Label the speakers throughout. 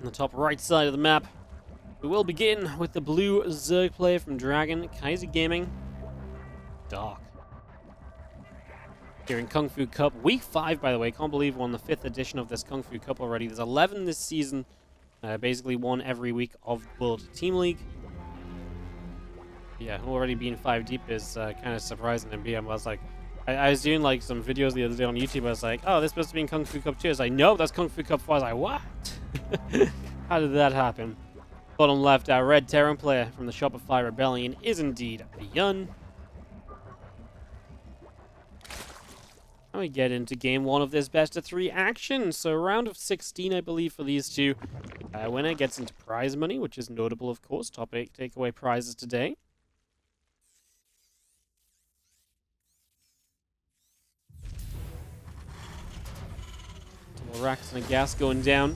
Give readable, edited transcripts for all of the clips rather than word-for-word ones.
Speaker 1: On the top right side of the map, we will begin with the blue Zerg player from Dragon, Kaiser Gaming, Dark. Here in Kung Fu Cup, week 5, by the way. Can't believe we're on the 5th edition of this Kung Fu Cup already. There's 11 this season, basically one every week of World Team League. Yeah, already being 5 deep is kind of surprising to me. I was like, I was doing like some videos the other day on YouTube. I was like, oh, this must have been Kung Fu Cup 2. I was like, no, that's Kung Fu Cup 4. I was like, what? How did that happen? Bottom left, our red Terran player from the Shopify Rebellion is indeed ByuN. And we get into game 1 of this best of 3 action. So round of 16, I believe, for these two. Winner gets into prize money, which is notable, of course. Top 8 takeaway prizes today. Double racks and a gas going down.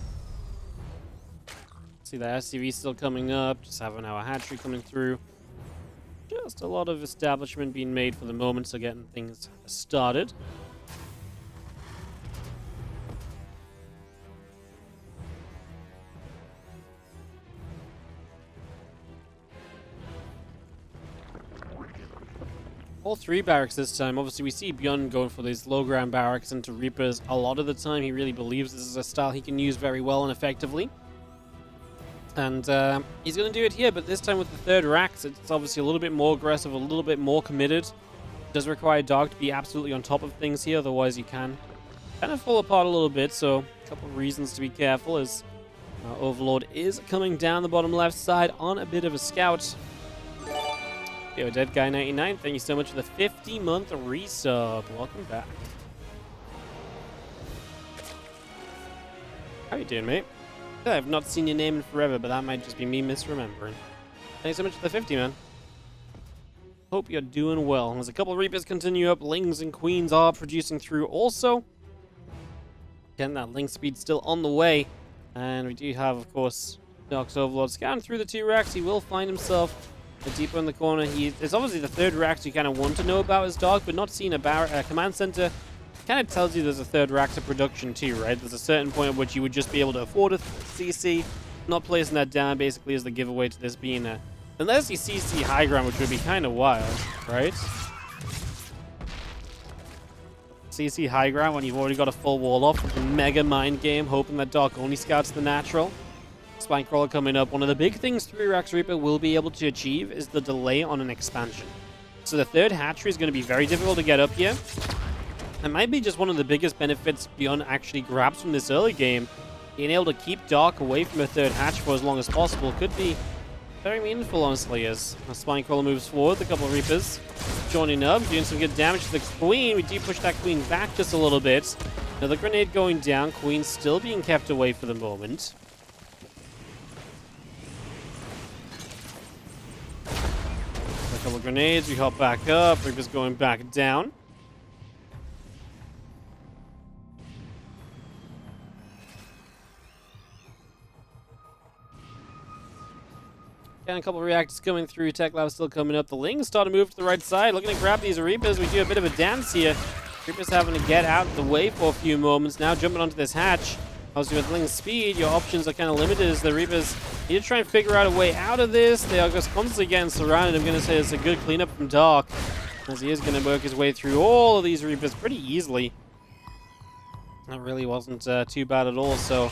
Speaker 1: See the SCV still coming up. Just having our hatchery coming through. Just a lot of establishment being made for the moment, so getting things started. All 3 barracks this time. Obviously, we see ByuN going for these low ground barracks into Reapers a lot of the time. He really believes this is a style he can use very well and effectively. And he's going to do it here, but this time with the 3rd racks, it's obviously a little bit more aggressive, a little bit more committed. It does require Dark to be absolutely on top of things here, otherwise you can kind of fall apart a little bit. So a couple of reasons to be careful as Overlord is coming down the bottom left side on a bit of a scout. Yo, Dead Guy 99, thank you so much for the 50-month resub. Welcome back. How you doing, mate? I've not seen your name in forever, but that might just be me misremembering. Thanks so much for the 50, man. Hope you're doing well. As a couple of Reapers continue up, Lings and Queens are producing through also. Again, that Ling speed still on the way. And we do have, of course, Dark's Overlord scouting through the 2 racks. He will find himself deeper in the corner. It's obviously the 3rd rack you kind of want to know about as Dark, but not seeing a command center kind of tells you there's a 3rd rack to production too, right? There's a certain point at which you would just be able to afford a CC. Not placing that down basically is the giveaway to this being a... Unless you CC high ground, which would be kind of wild, right? CC high ground when you've already got a full wall off with a mega mind game, hoping that Dark only scouts the natural. Spinecrawler coming up. One of the big things 3 racks Reaper will be able to achieve is the delay on an expansion. So the 3rd hatchery is going to be very difficult to get up here. It might be just one of the biggest benefits ByuN actually grabs from this early game. Being able to keep Dark away from a 3rd hatch for as long as possible could be very meaningful, honestly, as Spinecrawler moves forward. A couple of Reapers joining up, doing some good damage to the Queen. We do push that Queen back just a little bit. Another grenade going down. Queen still being kept away for the moment. A couple of grenades, we hop back up. Reaper's going back down. Again, a couple of reactors coming through. Tech Lab still coming up. The Lings start to move to the right side. Looking to grab these Reapers. We do a bit of a dance here. Reapers having to get out of the way for a few moments. Now jumping onto this hatch. Obviously with Ling's speed, your options are kind of limited as the Reapers need to try and figure out a way out of this. They are just constantly getting surrounded. I'm going to say it's a good cleanup from Dark, as he is going to work his way through all of these Reapers pretty easily. That really wasn't too bad at all. So,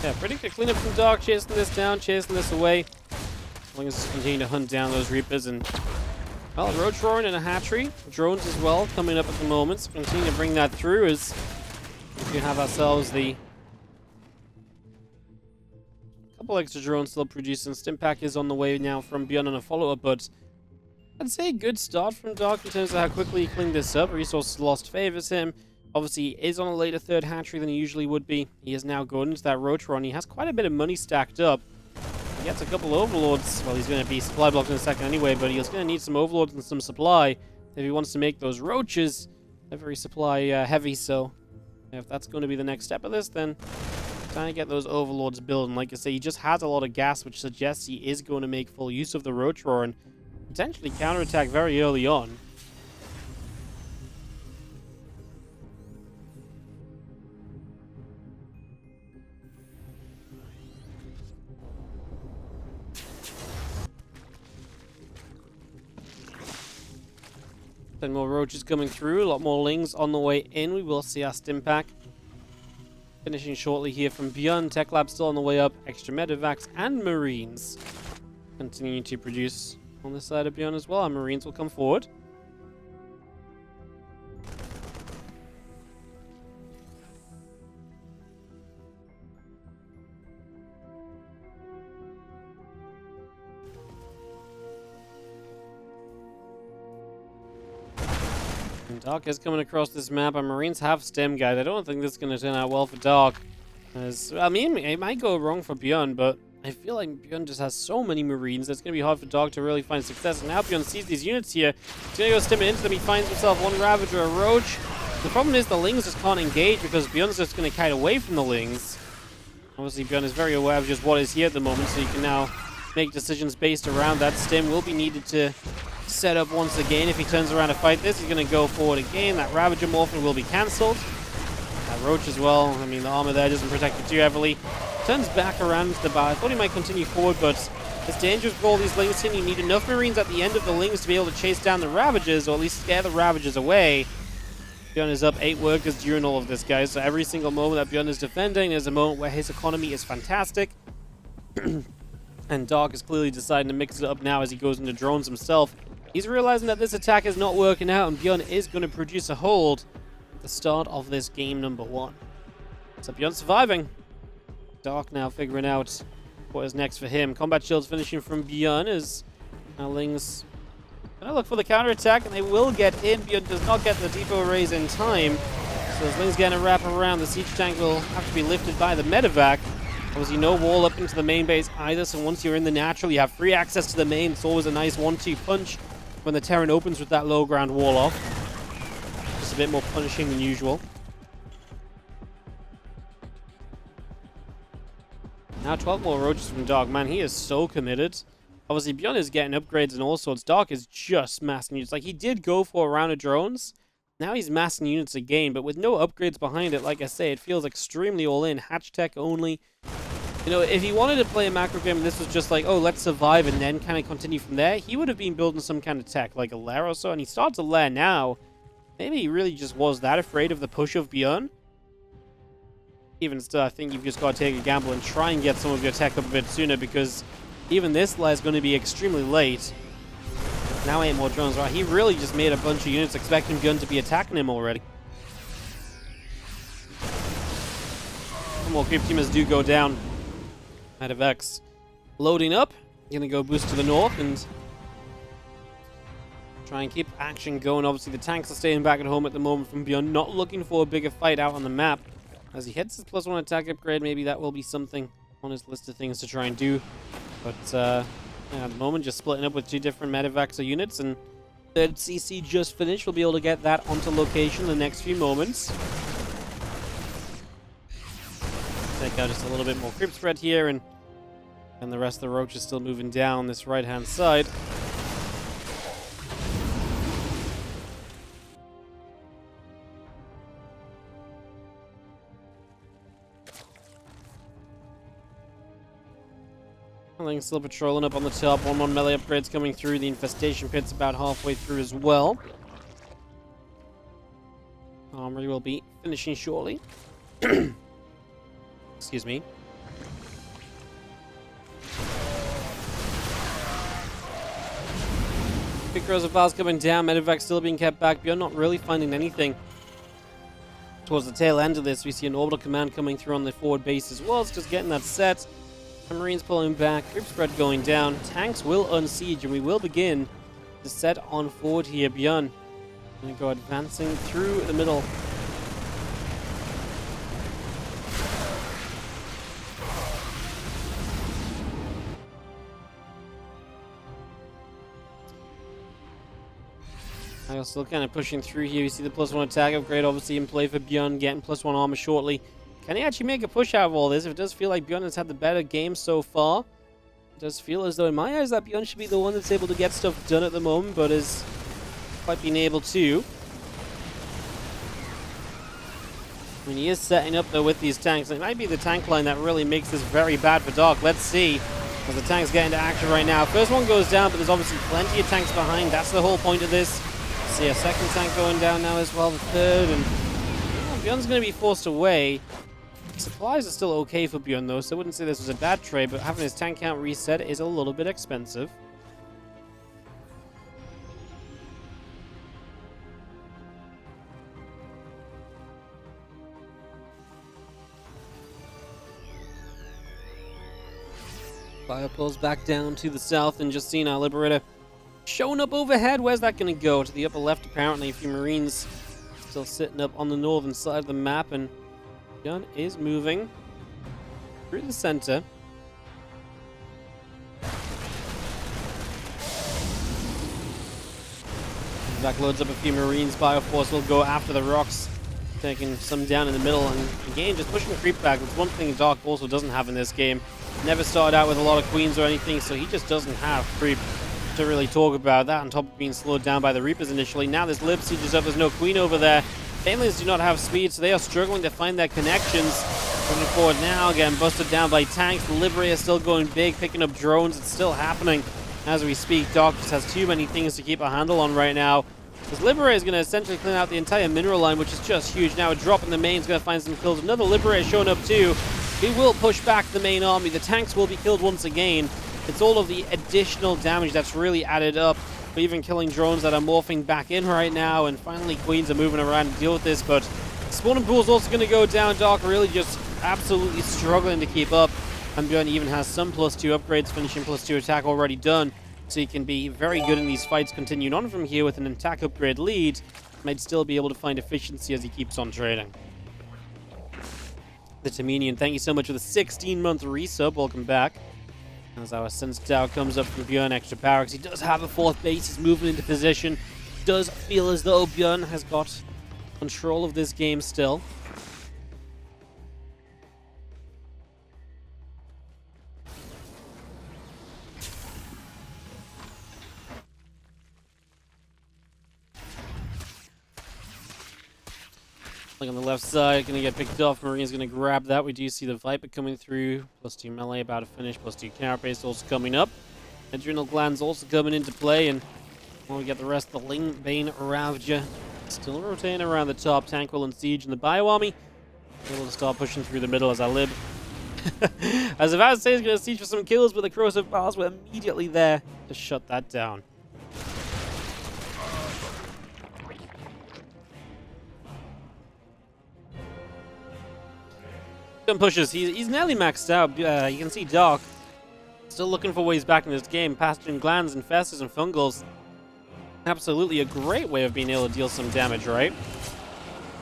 Speaker 1: yeah, pretty good cleanup from Dark, chasing this down, chasing this away. Ling's just continue to hunt down those Reapers and, well, Roach Roaring and a hatchery. Drones as well coming up at the moment. So continue to bring that through as we have ourselves the couple extra drones still producing. Stimpack is on the way now from ByuN on a follow-up, but I'd say a good start from Dark in terms of how quickly he cleaned this up. Resources lost favors him. Obviously, he is on a later 3rd hatchery than he usually would be. He is now going into that Roach run. He has quite a bit of money stacked up. He gets a couple Overlords. Well, he's going to be supply blocked in a second anyway, but he's going to need some Overlords and some supply if he wants to make those Roaches. They're very supply heavy, so if that's going to be the next step of this, then trying to get those Overlords built. And like I say, he just has a lot of gas, which suggests he is going to make full use of the Roach Roar and potentially counterattack very early on. 10 more roaches coming through, a lot more lings on the way in. We will see our stim pack finishing shortly here from ByuN. Tech Lab still on the way up. Extra medevacs and marines continuing to produce on this side of ByuN as well. Our marines will come forward. And Dark is coming across this map. Our marines have stem, guys. I don't think this is going to turn out well for Dark. As, I mean, it might go wrong for ByuN, but I feel like ByuN just has so many marines that it's going to be hard for Dark to really find success. And now ByuN sees these units here. He's going to go stim it into them. He finds himself one Ravager, a Roach. The problem is the Lings just can't engage because ByuN's just going to kite away from the Lings. Obviously, ByuN is very aware of just what is here at the moment, so he can now make decisions based around that. Stim will be needed to set up once again. If he turns around to fight this, he's going to go forward again. That Ravager morphin will be cancelled. That Roach as well. I mean, the armor there doesn't protect it too heavily. Turns back around to the bar. I thought he might continue forward, but it's dangerous for all these Lings in. You need enough Marines at the end of the Lings to be able to chase down the Ravagers, or at least scare the Ravagers away. ByuN is up 8 workers during all of this, guys. So every single moment that ByuN is defending, there's a moment where his economy is fantastic. And Dark is clearly deciding to mix it up now as he goes into drones himself. He's realizing that this attack is not working out, and ByuN is going to produce a hold at the start of this game number 1. So ByuN surviving. Dark now figuring out what is next for him. Combat shields finishing from ByuN as Lings going to look for the counterattack, and they will get in. ByuN does not get the depot raise in time. So as Lings going to wrap around, the siege tank will have to be lifted by the medevac. Obviously, no wall up into the main base either, so once you're in the natural, you have free access to the main. It's always a nice 1-2 punch when the Terran opens with that low ground wall off. Just a bit more punishing than usual. Now 12 more roaches from Dark. Man, he is so committed. Obviously, ByuN is getting upgrades and all sorts. Dark is just massing units. Like, he did go for a round of drones. Now he's massing units again, but with no upgrades behind it, like I say, it feels extremely all-in. Hatch tech only. You know, if he wanted to play a macro game and this was just like, oh, let's survive and then kind of continue from there, he would have been building some kind of tech, like a lair or so, and he starts a lair now. Maybe he really just was that afraid of the push of ByuN. Even still, I think you've just got to take a gamble and try and get some of your tech up a bit sooner, because even this lair is going to be extremely late. Now 8 more drones. Right, he really just made a bunch of units expecting ByuN to be attacking him already. Some more creep teamers do go down. Medevacs loading up. Gonna go boost to the north and try and keep action going. Obviously, the tanks are staying back at home at the moment from ByuN, not looking for a bigger fight out on the map. As he hits his +1 attack upgrade, maybe that will be something on his list of things to try and do. But yeah, at the moment, just splitting up with 2 different medevacs units, and third CC just finished. We'll be able to get that onto location in the next few moments. Take out just a little bit more creep spread here, and the rest of the roach is still moving down this right-hand side. Ling's still patrolling up on the top. 1-1 melee upgrades coming through. The infestation pit's about halfway through as well. Armory will be finishing shortly. Excuse me. Big rows of files coming down. Medevac still being kept back. ByuN not really finding anything. Towards the tail end of this, we see an orbital command coming through on the forward base as well. It's just getting that set. The Marines pulling back. Creep spread going down. Tanks will unsiege, and we will begin to set on forward here. ByuN going to go advancing through the middle. I'm still kind of pushing through here. You see the +1 attack upgrade obviously in play for ByuN, getting +1 armor shortly. Can he actually make a push out of all this? It does feel like ByuN has had the better game so far. It does feel as though, in my eyes, that ByuN should be the one that's able to get stuff done at the moment, but is quite being able to. I mean, he is setting up, though, with these tanks. It might be the tank line that really makes this very bad for Dark. Let's see, as the tanks get into action right now. First one goes down, but there's obviously plenty of tanks behind. That's the whole point of this. see a second tank going down now as well, the third, and ByuN's going to be forced away. Supplies are still okay for ByuN though, so I wouldn't say this was a bad trade, but having his tank count reset is a little bit expensive. Fire pulls back down to the south, and just seeing our Liberator showing up overhead. Where's that going to go? To the upper left, apparently. A few Marines still sitting up on the northern side of the map, and ByuN is moving through the center. Back loads up a few Marines. Bioforce will go after the rocks, taking some down in the middle, and again, just pushing the creep back. That's one thing Dark also doesn't have in this game. Never started out with a lot of queens or anything, so he just doesn't have creep to really talk about. That on top of being slowed down by the Reapers initially. Now this Lib Siege is up, there's no queen over there. Banelings do not have speed, so they are struggling to find their connections. Moving forward now, getting busted down by tanks. The Liberator is still going big, picking up drones. It's still happening as we speak. Dark just has too many things to keep a handle on right now. This Liberator is going to essentially clean out the entire mineral line, which is just huge. Now a drop in the main is going to find some kills. Another Liberator showing up too. He will push back the main army. The tanks will be killed once again. It's all of the additional damage that's really added up. We're even killing drones that are morphing back in right now. And finally, queens are moving around to deal with this. But spawning pool is also going to go down. Dark really just absolutely struggling to keep up. And ByuN even has some +2 upgrades, finishing +2 attack already done. So he can be very good in these fights, continuing on from here with an attack upgrade lead. Might still be able to find efficiency as he keeps on trading. The Taminian, thank you so much for the 16-month resub. Welcome back. As our Sense Tower comes up from ByuN, extra power, because he does have a fourth base. He's moving into position. Does feel as though ByuN has got control of this game still. Like on the left side, going to get picked off. Marine's going to grab that. We do see the Viper coming through. +2 melee, about to finish. +2 carapace also coming up. Adrenal glands also coming into play. And when we get the rest of the Ling Bane Ravager still rotating around the top. Tankwell and Siege and the Bio Army able to start pushing through the middle as I Lib. As if I was saying, he's going to siege for some kills, but the corrosive bars were immediately there to shut that down. Pushes. He's nearly maxed out. You can see Dark still looking for ways back in this game. Pathogen glands, infestors, and fungals. Absolutely a great way of being able to deal some damage, right?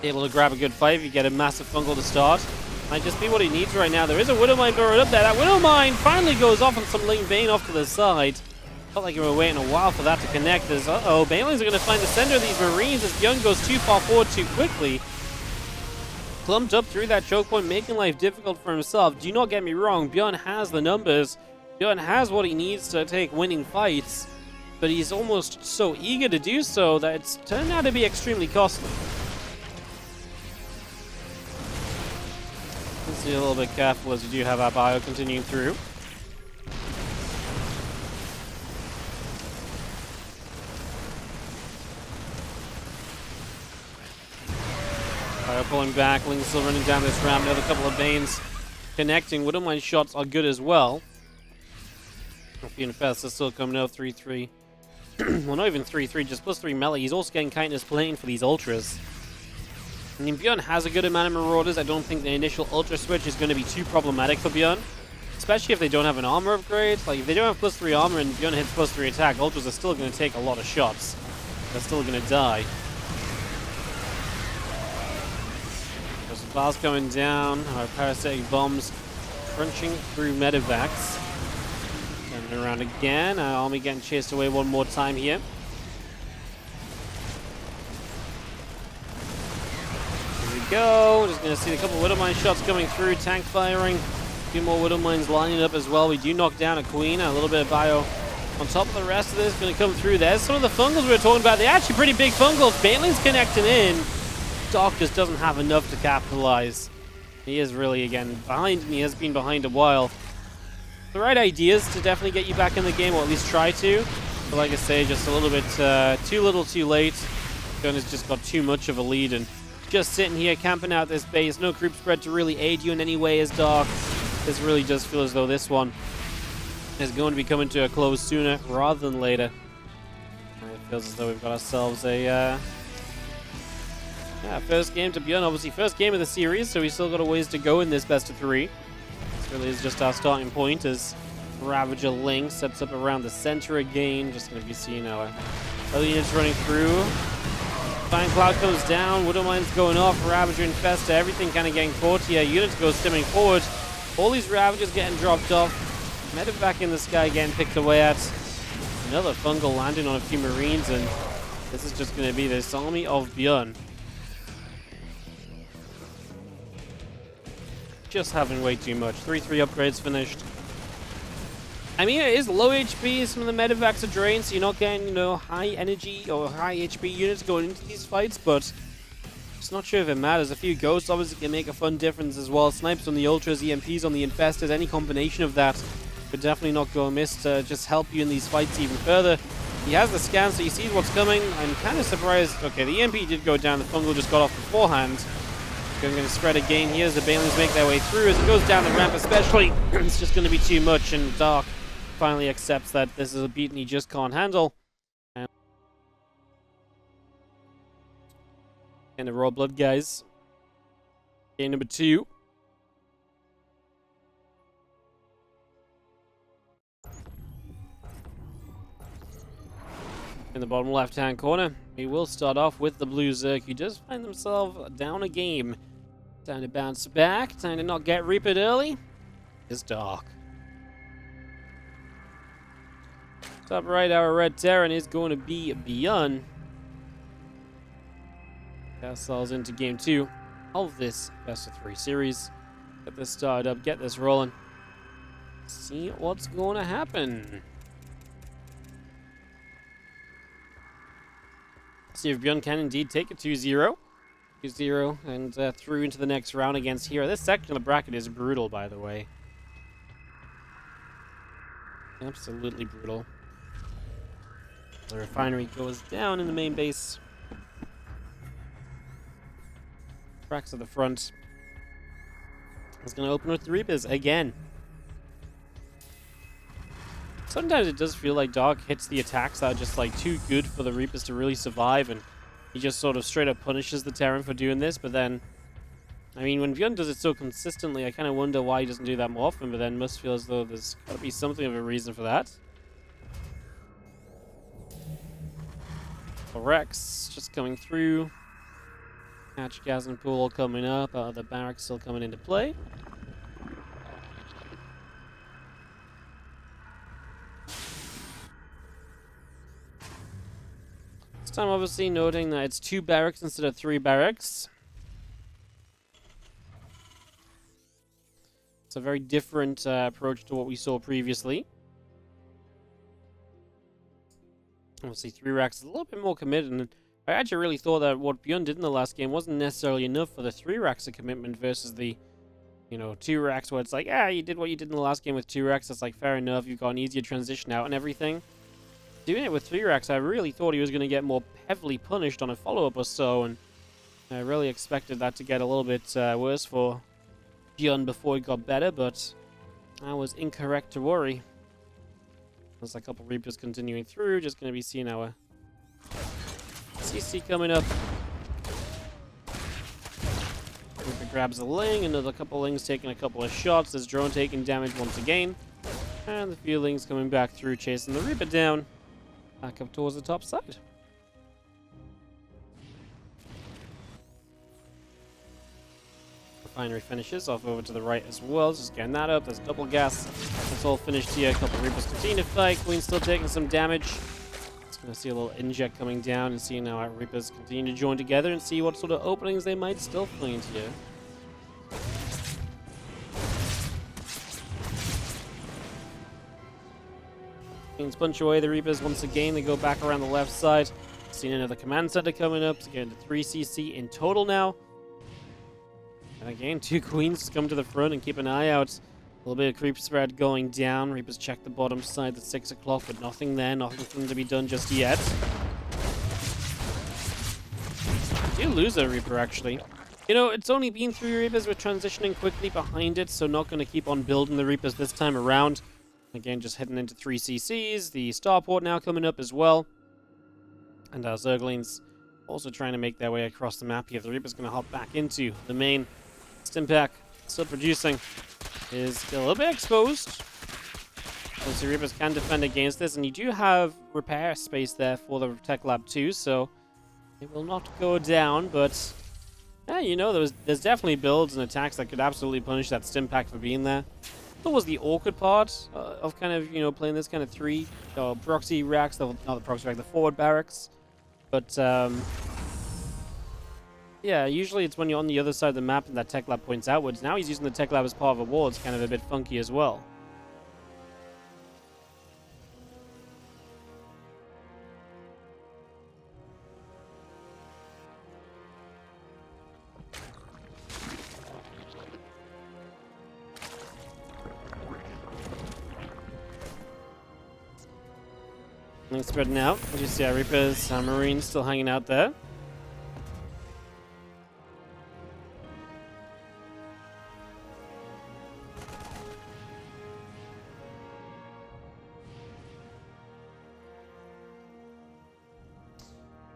Speaker 1: Able to grab a good fight if you get a massive fungal to start. Might just be what he needs right now. There is a Widowmine going up there. That Widowmine finally goes off on some Ling Bane off to the side. Felt like we were waiting a while for that to connect. As Banelings are going to find the center of these Marines as ByuN goes too far forward too quickly. Clumped up through that choke point, making life difficult for himself. Do not get me wrong, ByuN has the numbers. ByuN has what he needs to take winning fights, but he's almost so eager to do so that it's turned out to be extremely costly. Let's be a little bit careful as we do have our bio continuing through. Pulling back, Ling's still running down this ramp. Another couple of Banes connecting. Widowmine shots are good as well. Infest is still coming out 3-3. Well, not even 3-3, just +3 melee. He's also getting kindness playing for these ultras. I mean, ByuN has a good amount of Marauders. I don't think the initial ultra switch is going to be too problematic for ByuN, especially if they don't have an armor upgrade. Like, if they don't have +3 armor and ByuN hits +3 attack, ultras are still going to take a lot of shots. They're still going to die. Bars coming down, our parasitic bombs crunching through medevacs. Turning around again, our army getting chased away one more time here. Here we go, just gonna see a couple of Widowmine shots coming through, tank firing. A few more Widowmines lining up as well. We do knock down a Queen, a little bit of bio on top of the rest of this, gonna come through. There's some of the fungals we were talking about. They're actually pretty big fungals. Baneling's connecting in. Dark just doesn't have enough to capitalize. He is really, again, behind, and he has been behind a while. The right ideas to definitely get you back in the game, or at least try to. But like I say, just a little bit too little too late. ByuN has just got too much of a lead and just sitting here camping out this base. No creep spread to really aid you in any way as Dark. This really does feel as though this one is going to be coming to a close sooner rather than later. And it feels as though we've got ourselves a first game to ByuN. Obviously, first game of the series, so we still got a ways to go in this best of 3. This really is just our starting point as Ravager Link sets up around the center again. Just going to be seeing our other units running through. Fine Cloud comes down, Widowmine's going off, Ravager Infesta, everything kind of getting caught here. Units go stimming forward. All these Ravagers getting dropped off. Medevac in the sky getting picked away at. Another fungal landing on a few Marines, and this is just going to be this army of ByuN. Just having way too much. 3-3 upgrades finished. I mean, it is low HP. Some of the medevacs are drained, so you're not getting, you know, high energy or high HP units going into these fights, but just not sure if it matters. A few ghosts obviously can make a fun difference as well. Snipes on the Ultras, EMPs on the Infestors, any combination of that could definitely not go amiss to just help you in these fights even further. He has the scan, so he sees what's coming. I'm kind of surprised. Okay, the EMP did go down. The fungal just got off beforehand. Going to spread again here as the Banelings make their way through. As it goes down the ramp especially, it's just going to be too much, and Dark finally accepts that this is a beating he just can't handle. And the Raw Blood guys. Game number 2. In the bottom left-hand corner, we will start off with the Blue Zerg, who does find themselves down a game. Time to bounce back, time to not get reapered early. It's Dark. Top right, our Red Terran is going to be ByuN. Get ourselves into game 2 of this best of 3 series. Get this started up, get this rolling. See what's going to happen. See if ByuN can indeed take it 2-0. 2-0 and through into the next round against Hero. This section of the bracket is brutal, by the way. Absolutely brutal. The refinery goes down in the main base. Cracks at the front. It's going to open with the Reapers again. Sometimes it does feel like Dark hits the attacks that are just like too good for the Reapers to really survive, and he just sort of straight up punishes the Terran for doing this. But then, I mean, when ByuN does it so consistently, I kind of wonder why he doesn't do that more often, but then must feel as though there's got to be something of a reason for that. Rex just coming through. Hatch, gas, and pool all coming up. The barracks still coming into play. This time, obviously, noting that it's 2 barracks instead of 3 barracks. It's a very different approach to what we saw previously. Obviously, 3 racks is a little bit more committed, and I actually really thought that what ByuN did in the last game wasn't necessarily enough for the 3 racks of commitment versus the, 2 racks where it's like, you did what you did in the last game with 2 racks, that's like fair enough, you've got an easier transition out and everything. Doing it with 3 racks, I really thought he was going to get more heavily punished on a follow-up or so, and I really expected that to get a little bit worse for ByuN before it got better, but I was incorrect to worry. There's a couple Reapers continuing through. Just going to be seeing our CC coming up. Reaper grabs a Ling. Another couple Lings taking a couple of shots. There's drone taking damage once again. And the few Lings coming back through, chasing the Reaper down. Back up towards the top side. Refinery finishes off over to the right as well. Just getting that up. There's double gas. That's all finished here. A couple Reapers continue to fight. Queen's still taking some damage. Just going to see a little inject coming down and seeing how our Reapers continue to join together and see what sort of openings they might still find here. Queens punch away the Reapers once again. They go back around the left side. Seeing another command center coming up to get into 3 CC in total now. And again, 2 Queens come to the front and keep an eye out. A little bit of creep spread going down. Reapers check the bottom side at 6 o'clock, but nothing there. Nothing for them to be done just yet. lose a Reaper, actually. You know, it's only been 3 Reapers. We're transitioning quickly behind it, so not going to keep on building the Reapers this time around. Again, just heading into 3 CCs. The starport now coming up as well. And our Zerglings also trying to make their way across the map here. The Reaper's going to hop back into the main. Stimpack still producing. Is a little bit exposed. Obviously, Reapers can defend against this, and you do have repair space there for the Tech Lab too, so it will not go down, but yeah, you know, there's definitely builds and attacks that could absolutely punish that Stimpack for being there. That was the awkward part of kind of, you know, playing this kind of 3 proxy racks, not the proxy rack, the forward barracks. But yeah, usually it's when you're on the other side of the map and that Tech Lab points outwards. Now he's using the Tech Lab as part of a wall. It's kind of a bit funky as well. Things spreading out. As you see, our Reapers, Marines still hanging out there.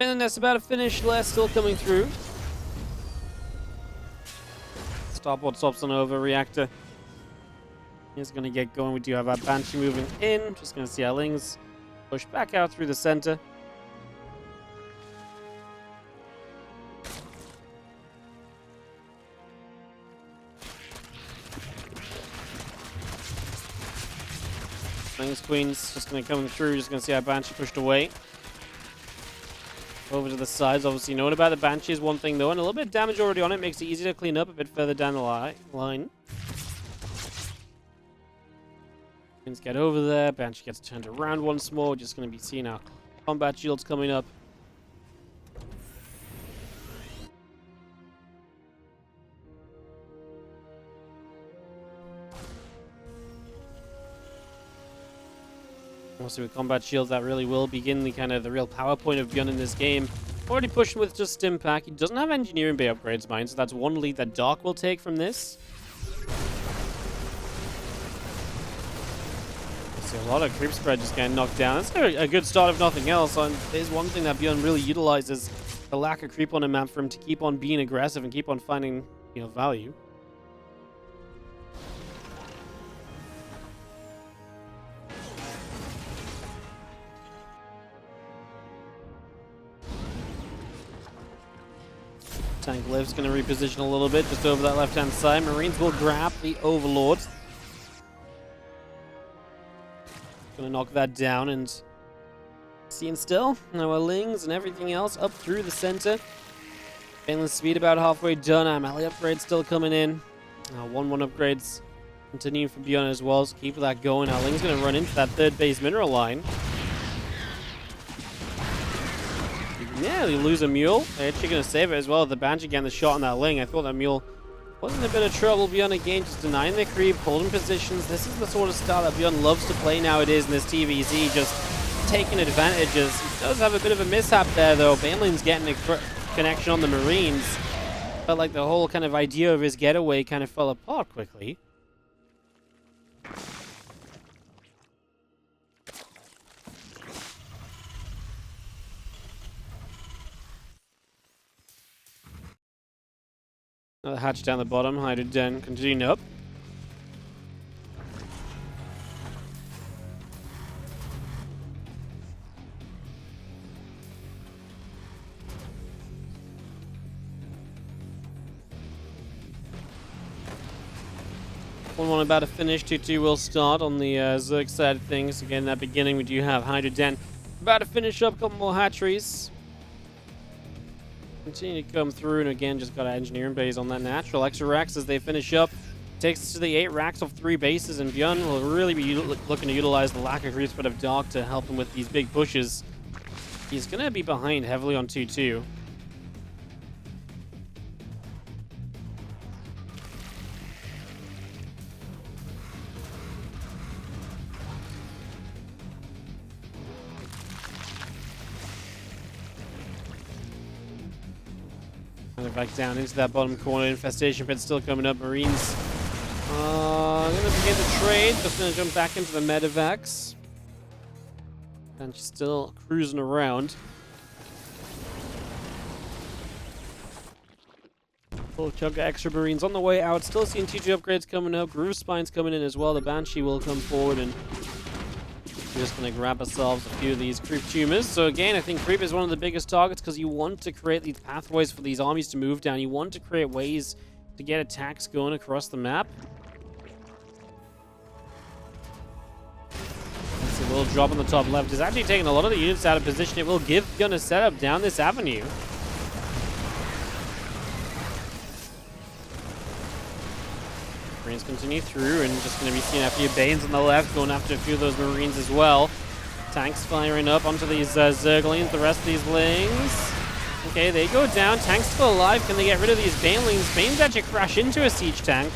Speaker 1: And that's about to finish. Less still coming through. Starport stops on over. Reactor is going to get going. We do have our Banshee moving in. Just going to see our Lings push back out through the center. Lings Queens just going to come through. Just going to see our Banshee pushed away. Over to the sides. Obviously, knowing about the Banshee is one thing, though, and a little bit of damage already on it makes it easy to clean up a bit further down the line. Queens get over there. Banshee gets turned around once more. Just going to be seeing our combat shields coming up. Also with combat shields, that really will begin the real power point of ByuN in this game. Already pushing with just Stimpack. He doesn't have engineering bay upgrades, mind, so that's one lead that Dark will take from this. See a lot of creep spread just getting knocked down. That's a good start if nothing else. And there's one thing that ByuN really utilizes, the lack of creep on a map for him to keep on being aggressive and keep on finding, you know, value. Tank Lift's going to reposition a little bit just over that left-hand side. Marines will grab the Overlord. Going to knock that down, and seeing still, now our Lings and everything else up through the center. Painless speed about halfway done. Our melee upgrades still coming in. 1-1 upgrades continuing for ByuN as well, so keep that going. Our Ling's going to run into that third base mineral line. Yeah, they lose a Mule. They're actually going to save it as well. The Banshee getting the shot on that Ling. I thought that Mule was in a bit of trouble. ByuN again just denying their creep, holding positions. This is the sort of style that ByuN loves to play nowadays in this TvZ, just taking advantages. He does have a bit of a mishap there, though. Banelin's getting a connection on the Marines. Felt like the whole kind of idea of his getaway kind of fell apart quickly. Another hatch down the bottom, Hydrogen continuing up. One about to finish, 2-2 will start on the Zerg side of things. Again, in that beginning, we do have Hydrogen about to finish up, a couple more hatcheries. Continue to come through, and again, just got engineering bays on that natural. Extra racks as they finish up. Takes us to the 8 racks off 3 bases, and ByuN will really be looking to utilize the lack of creep spread of Dark to help him with these big pushes. He's going to be behind heavily on 2-2. Look back down into that bottom corner. Infestation pit still coming up. Marines going to begin the trade. Just going to jump back into the medevacs. And she's still cruising around. Full chunk of extra Marines on the way out. Still seeing T2 upgrades coming up. Groove Spines coming in as well. The Banshee will come forward, and we're just going to grab ourselves a few of these creep tumors. So again, I think creep is one of the biggest targets because you want to create these pathways for these armies to move down. You want to create ways to get attacks going across the map. That's a little drop on the top left. It's actually taking a lot of the units out of position. It will give ByuN a setup down this avenue. Marines continue through, and just going to be seeing a few Banes on the left, going after a few of those Marines as well. Tanks firing up onto these Zerglings, the rest of these Lings. Okay, they go down. Tanks still alive. Can they get rid of these Banelings? Banes actually crash into a siege tank.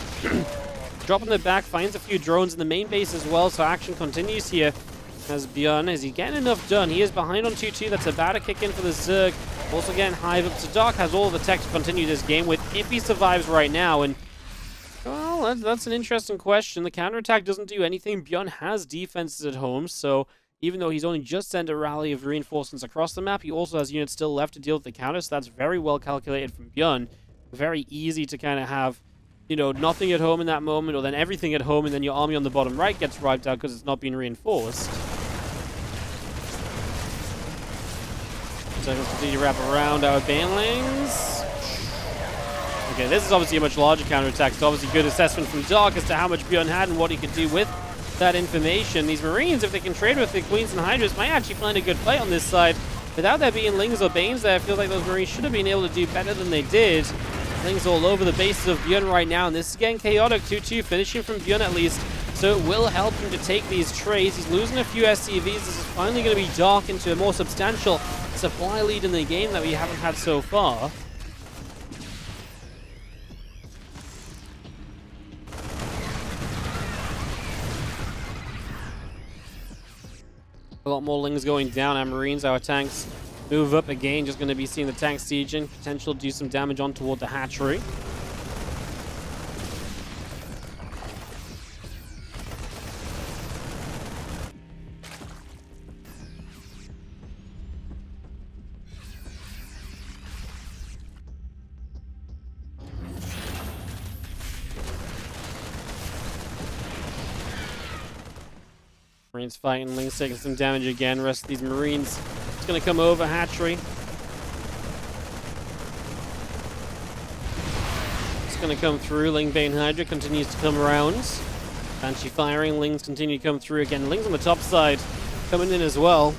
Speaker 1: Drop in the back, finds a few drones in the main base as well, so action continues here as ByuN. Is he getting enough done? He is behind on 2-2. That's about to kick in for the Zerg. Also getting Hive up to Dark. Has all the tech to continue this game with if he survives right now. And well, that's an interesting question. The counterattack doesn't do anything. ByuN has defenses at home, so even though he's only just sent a rally of reinforcements across the map, he also has units still left to deal with the counter, so that's very well calculated from ByuN. Very easy to kind of have, you know, nothing at home in that moment, or then everything at home, and then your army on the bottom right gets wiped out because it's not being reinforced. So let's continue to wrap around our Banelings. Okay, this is obviously a much larger counterattack, so obviously good assessment from Dark as to how much ByuN had and what he could do with that information. These Marines, if they can trade with the Queens and Hydras, might actually find a good play on this side. Without there being Lings or Banes there, I feel like those Marines should have been able to do better than they did. Lings all over the bases of ByuN right now, and this is getting chaotic. 2-2 finishing from ByuN at least, so it will help him to take these trades. He's losing a few SCVs. This is finally going to be Dark into a more substantial supply lead in the game that we haven't had so far. A lot more Lings going down. Our Marines, our tanks move up again. Just going to be seeing the tanks sieging. Potential to do some damage on toward the hatchery. Marines fighting, Lings taking some damage again. Rest of these Marines, it's going to come over hatchery. It's going to come through. Ling Bane Hydra continues to come around. Banshee firing, Lings continue to come through again. Lings on the top side coming in as well.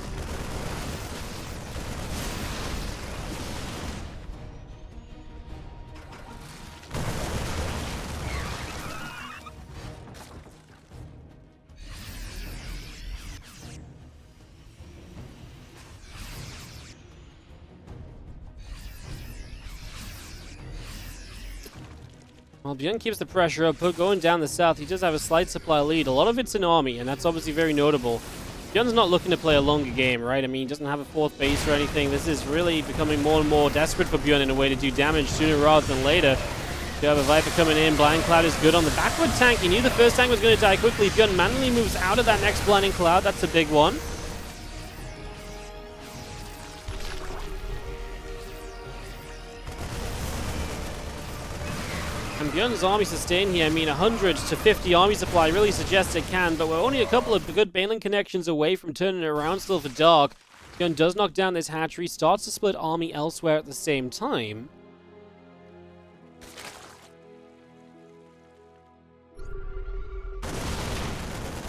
Speaker 1: Well, ByuN keeps the pressure up, but going down the south, he does have a slight supply lead. A lot of it's an army, and that's obviously very notable. ByuN's not looking to play a longer game, right? I mean, he doesn't have a fourth base or anything. This is really becoming more and more desperate for ByuN in a way to do damage sooner rather than later. You have a Viper coming in. Blind Cloud is good on the backward tank. He knew the first tank was going to die quickly. ByuN manually moves out of that next Blinding Cloud. That's a big one. And ByuN's army sustain here, I mean, 100 to 50 army supply really suggests it can, but we're only a couple of good Baneling connections away from turning it around still for Dark. ByuN does knock down this hatchery, starts to split army elsewhere at the same time.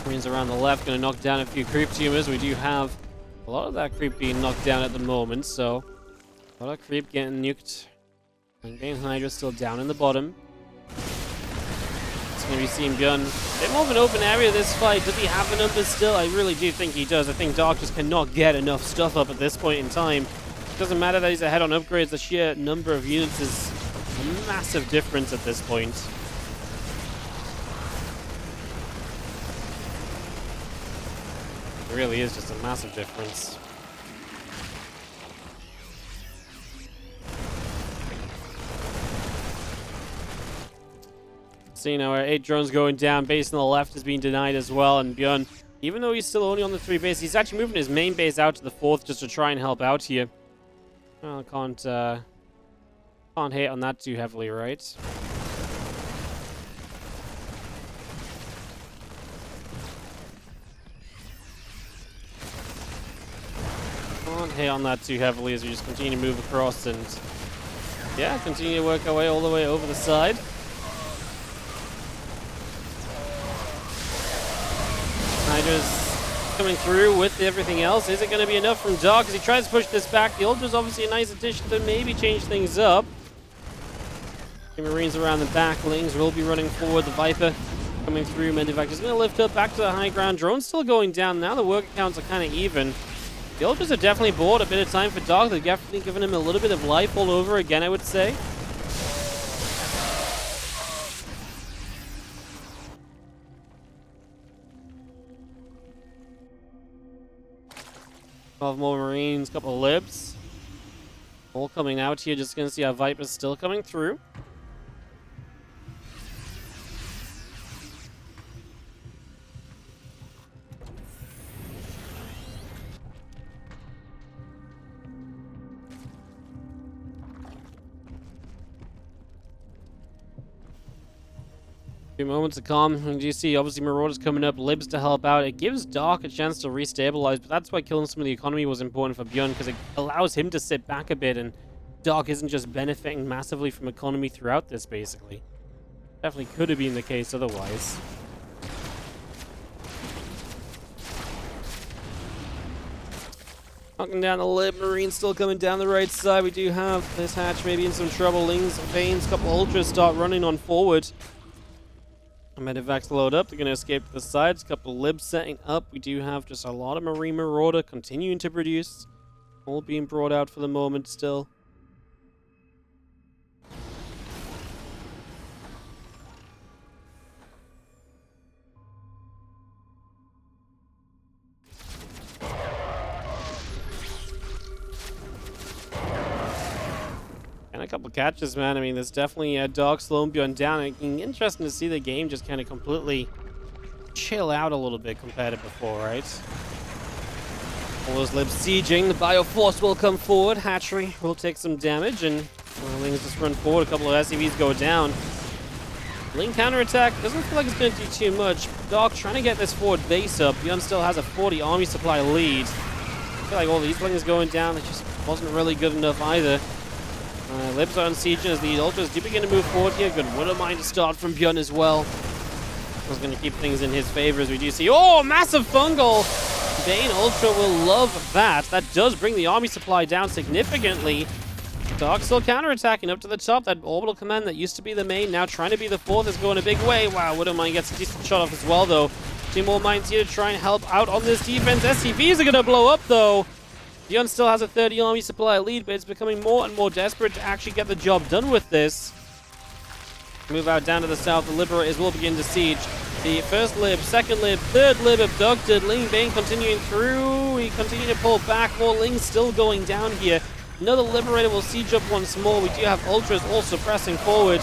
Speaker 1: Marines around the left, going to knock down a few creep tumors. We do have a lot of that creep being knocked down at the moment, so a lot of creep getting nuked. And Bane Hydra still down in the bottom. It's going to be seeing ByuN a bit more of an open area this fight. Does he have the numbers still? I really do think he does. I think Dark just cannot get enough stuff up at this point in time. It doesn't matter that he's ahead on upgrades. The sheer number of units is a massive difference at this point. It really is just a massive So, you know, our 8 drones going down. Base on the left is being denied as well. And ByuN, even though he's still only on the 3 base, he's actually moving his main base out to the 4th just to try and help out here. Well, can't hate on that too heavily, right? Can't hate on that too heavily as we just continue to move across and, yeah, continue to work our way all the way over the side. Hydra's coming through with everything else. Is it going to be enough from Dark as he tries to push this back? The Ultra's obviously a nice addition to maybe change things up. The Marines around the back. Lings will be running forward. The Viper coming through. Medivac is going to lift up back to the high ground. Drone's still going down. Now the work counts are kind of even. The Ultras have definitely bought a bit of time for Dark. They've definitely given him a little bit of life all over again, I would say. More Marines, couple of libs. All coming out here. Just going to see our Viper's still coming through. Few moments to calm. And you see, obviously, Marauders coming up, Libs to help out. It gives Dark a chance to restabilize, but that's why killing some of the economy was important for ByuN, because it allows him to sit back a bit, and Dark isn't just benefiting massively from economy throughout this, basically. Definitely could have been the case otherwise. Knocking down the Lib, Marine still coming down the right side. We do have this hatch maybe in some trouble. Lings, Veins, couple Ultras start running on forward. Medivac's load up. They're going to escape to the sides. A couple of Libs setting up. We do have just a lot of Marine Marauder continuing to produce. All being brought out for the moment still. And a couple catches, man. I mean, there's definitely a Dark slowing ByuN down. It's interesting to see the game just kind of completely chill out a little bit compared to before, right? All those Libs sieging. The Bioforce will come forward. Hatchery will take some damage, and Lings just run forward. A couple of SCVs go down. Ling counterattack doesn't feel like it's going to do too much. Dark trying to get this forward base up. ByuN still has a 40 army supply lead. I feel like all these Lings going down, it just wasn't really good enough either. Libs are on siege as the Ultras do begin to move forward here. Good Wouldn't to start from ByuN as well. I was going to keep things in his favor as we do see. Oh, massive fungal! Bane Ultra will love that. That does bring the army supply down significantly. Dark still counterattacking up to the top. That orbital command that used to be the main, now trying to be the 4th, is going a big way. Wow, Wouldn't gets a decent shot off as well, though. 2 more mines here to try and help out on this defense. SCVs are going to blow up, though. ByuN still has a 30 army supply lead, but it's becoming more and more desperate to actually get the job done with this. Move out down to the south. The Liberators will begin to siege. The first Lib, second Lib, third Lib abducted. Ling Bane continuing through. We continue to pull back. More Lings still going down here. Another Liberator will siege up once more. We do have Ultras also pressing forward.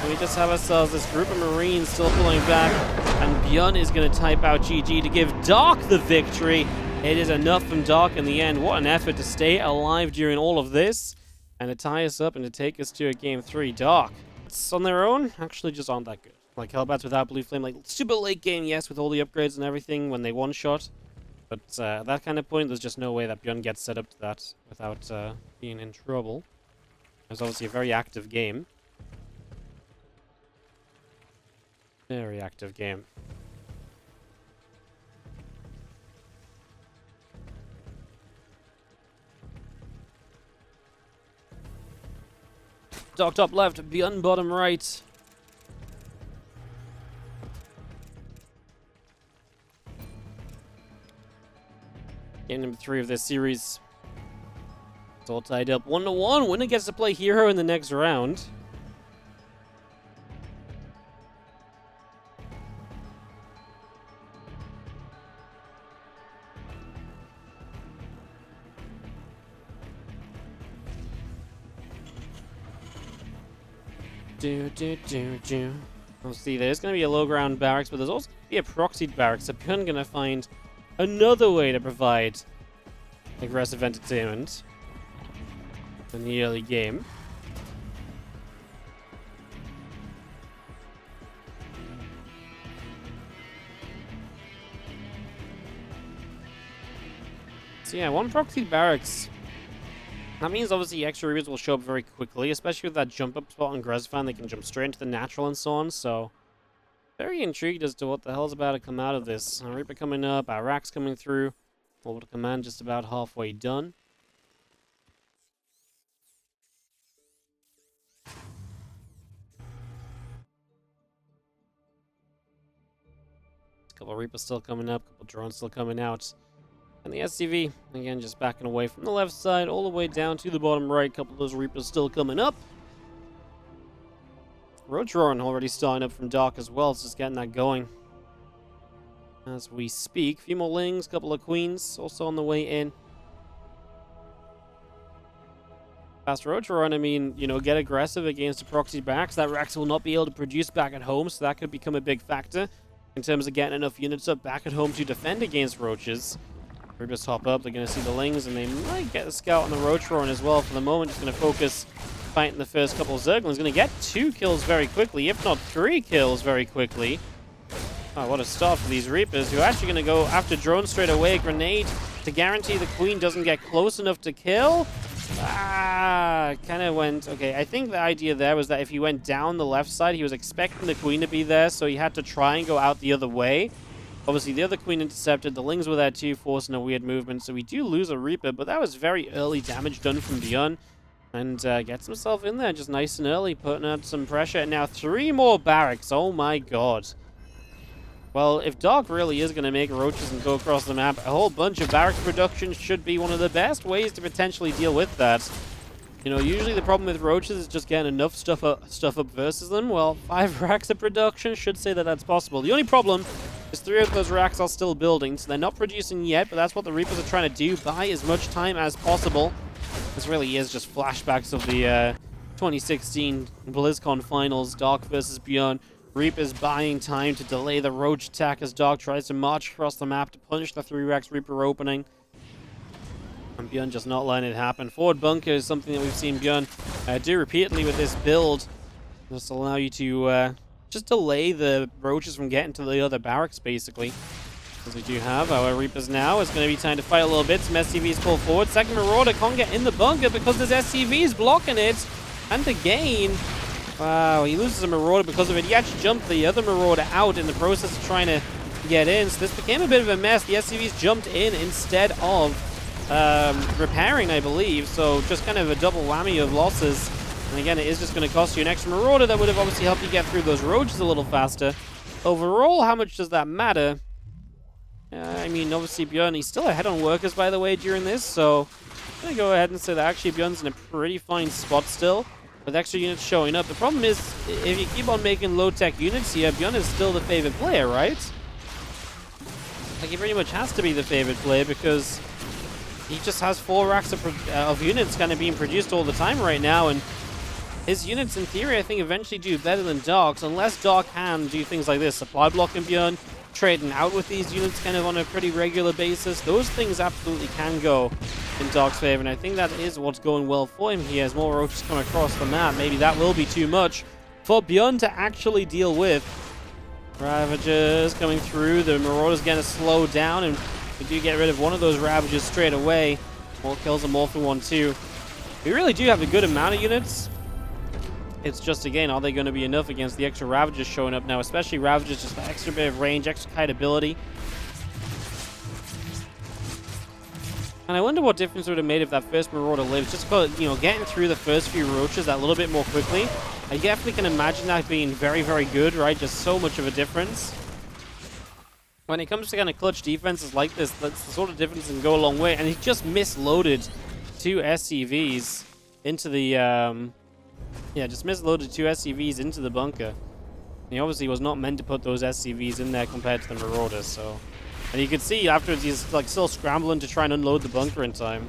Speaker 1: And we just have ourselves this group of Marines still pulling back. And ByuN is going to type out GG to give Dark the victory. It is enough from Dark in the end. What an effort to stay alive during all of this. And to tie us up and to take us to a game 3. Dark, it's on their own, actually just aren't that good. Like Hellbats without Blue Flame, like super late game, yes, with all the upgrades and everything when they one-shot. But at that kind of point, there's just no way that ByuN gets set up to that without being in trouble. It's obviously a very active game. Very active game. Dark top left, ByuN bottom right. Game number 3 of this series. It's all tied up 1-1. Winner gets to play hero in the next round. Do. Obviously, there's going to be a low ground barracks, but there's also going to be a proxied barracks. So ByuN going to find another way to provide aggressive entertainment in the early game. So yeah, one proxied barracks. That means obviously extra Reapers will show up very quickly, especially with that jump up spot on Grezfan. They can jump straight into the natural and so on, so very intrigued as to what the hell's about to come out of this. Reaper coming up, our Rax coming through. Orbital command just about halfway done. A couple of Reapers still coming up, a couple of drones still coming out. And the SCV, again, just backing away from the left side all the way down to the bottom right. A couple of those Reapers still coming up. Roach Roaring already starting up from Dark as well. It's just getting that going as we speak. A few more Lings, a couple of Queens also on the way in. Fast Roach Roaring, I mean, you know, get aggressive against a proxy backs. That Rax will not be able to produce back at home, so that could become a big factor in terms of getting enough units up back at home to defend against Roaches. Reapers hop up, they're going to see the Lings, and they might get the Scout on the Roach Roaring as well. For the moment, just going to focus fighting the first couple of Zerglings. Going to get 2 kills very quickly, if not 3 kills very quickly. Oh, what a start for these Reapers, who are actually going to go after drones straight away. A grenade to guarantee the Queen doesn't get close enough to kill. Kind of went... Okay, I think the idea there was that if he went down the left side, he was expecting the Queen to be there, so he had to try and go out the other way. Obviously, the other Queen intercepted. The Lings were there too, forcing a weird movement. So we do lose a Reaper, but that was very early damage done from ByuN. And gets himself in there just nice and early, putting out some pressure. And now 3 more barracks. Oh my god. Well, if Dark really is going to make Roaches and go across the map, a whole bunch of barracks production should be one of the best ways to potentially deal with that. You know, usually the problem with Roaches is just getting enough stuff up versus them. Well, 5 racks of production should say that that's possible. The only problem is 3 of those racks are still building, so they're not producing yet, but that's what the Reapers are trying to do, buy as much time as possible. This really is just flashbacks of the 2016 BlizzCon finals, Dark versus ByuN. Reapers buying time to delay the Roach attack as Dark tries to march across the map to punish the 3 racks Reaper opening. And ByuN just not letting it happen. Forward bunker is something that we've seen ByuN do repeatedly with this build. Just allow you to just delay the Roaches from getting to the other barracks, basically. As we do have our Reapers now. It's going to be time to fight a little bit. Some SCVs pull forward. Second Marauder can't get in the bunker because there's SCVs blocking it. And again, wow, he loses a Marauder because of it. He actually jumped the other Marauder out in the process of trying to get in. So this became a bit of a mess. The SCVs jumped in instead of repairing, I believe. So just kind of a double whammy of losses. And again, it is just going to cost you an extra Marauder that would have obviously helped you get through those Roaches a little faster. Overall, how much does that matter? I mean, obviously, ByuN, he's still ahead on workers, by the way, during this. So I'm going to go ahead and say that actually ByuN's in a pretty fine spot still, with extra units showing up. The problem is, if you keep on making low-tech units here, ByuN is still the favorite player, right? Like, he pretty much has to be the favorite player because he just has 4 racks of units kind of being produced all the time right now, and his units, in theory, I think eventually do better than Dark's, unless Dark can do things like this, supply blocking ByuN, trading out with these units kind of on a pretty regular basis. Those things absolutely can go in Dark's favor, and I think that is what's going well for him here. As more Roaches come across the map, maybe that will be too much for ByuN to actually deal with. Ravagers coming through, the Marauder's going to slow down, and we do get rid of one of those Ravagers straight away. More kills and more for 1-2. We really do have a good amount of units. It's just, again, are they going to be enough against the extra Ravagers showing up now? Especially Ravagers, just that extra bit of range, extra kite ability. And I wonder what difference it would have made if that first Marauder lives. Just because, you know, getting through the first few Roaches that little bit more quickly. I definitely can imagine that being very, very good, right? Just so much of a difference. When it comes to kind of clutch defenses like this, that's the sort of difference that can go a long way. And he just misloaded 2 SCVs into the... Yeah, just misloaded 2 SCVs into the bunker. He obviously was not meant to put those SCVs in there compared to the Marauders, so... And you can see afterwards he's like still scrambling to try and unload the bunker in time.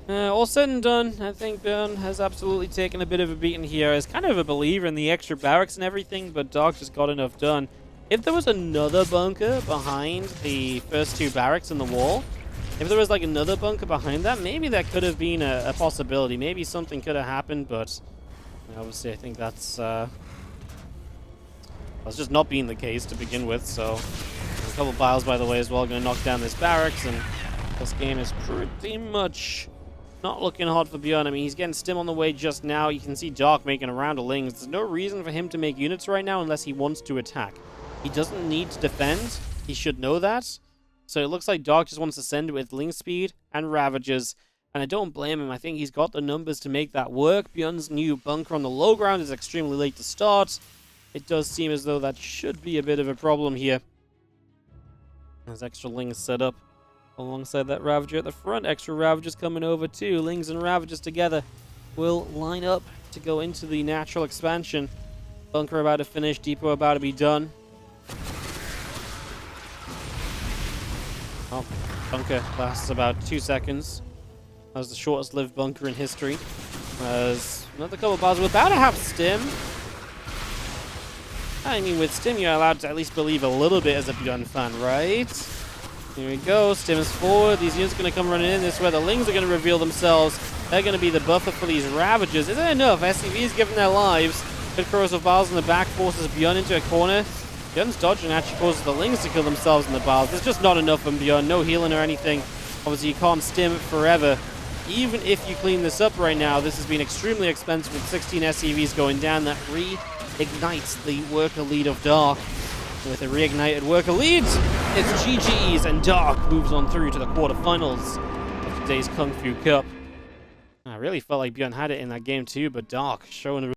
Speaker 1: All said and done, I think ByuN has absolutely taken a bit of a beating here. As kind of a believer in the extra barracks and everything, but Dark just got enough done. If there was another bunker behind the first two barracks in the wall, if there was like another bunker behind that, maybe that could have been a possibility. Maybe something could have happened, but obviously I think that's just not being the case to begin with. So a couple biles, by the way, as well, going to knock down this barracks, and this game is pretty much not looking hard for ByuN. I mean, he's getting Stim on the way just now. You can see Dark making a round of Lings. There's no reason for him to make units right now unless he wants to attack. He doesn't need to defend. He should know that. So it looks like Dark just wants to send it with Ling speed and Ravagers. And I don't blame him. I think he's got the numbers to make that work. ByuN's new bunker on the low ground is extremely late to start. It does seem as though that should be a bit of a problem here. There's extra Lings set up alongside that Ravager at the front. Extra Ravagers coming over too. Lings and Ravagers together will line up to go into the natural expansion. Bunker about to finish. Depot about to be done. Oh, bunker lasts about 2 seconds. That was the shortest lived bunker in history. As another couple of bars. We're about to have Stim. I mean, with Stim, you're allowed to at least believe a little bit as a ByuN fan, right? Here we go. Stim is forward. These units are going to come running in. This is where the Lings are going to reveal themselves. They're going to be the buffer for these Ravagers. Isn't enough? SCV's given their lives. Good corrosive bars in the back forces ByuN into a corner. ByuN's dodging actually causes the Lings to kill themselves in the bars. There's just not enough from ByuN. No healing or anything. Obviously, you can't Stim it forever. Even if you clean this up right now, this has been extremely expensive with 16 SCVs going down. That reignites the worker lead of Dark. With a reignited worker lead, it's GG's, and Dark moves on through to the quarterfinals of today's Kung Fu Cup. I really felt like ByuN had it in that game too, but Dark showing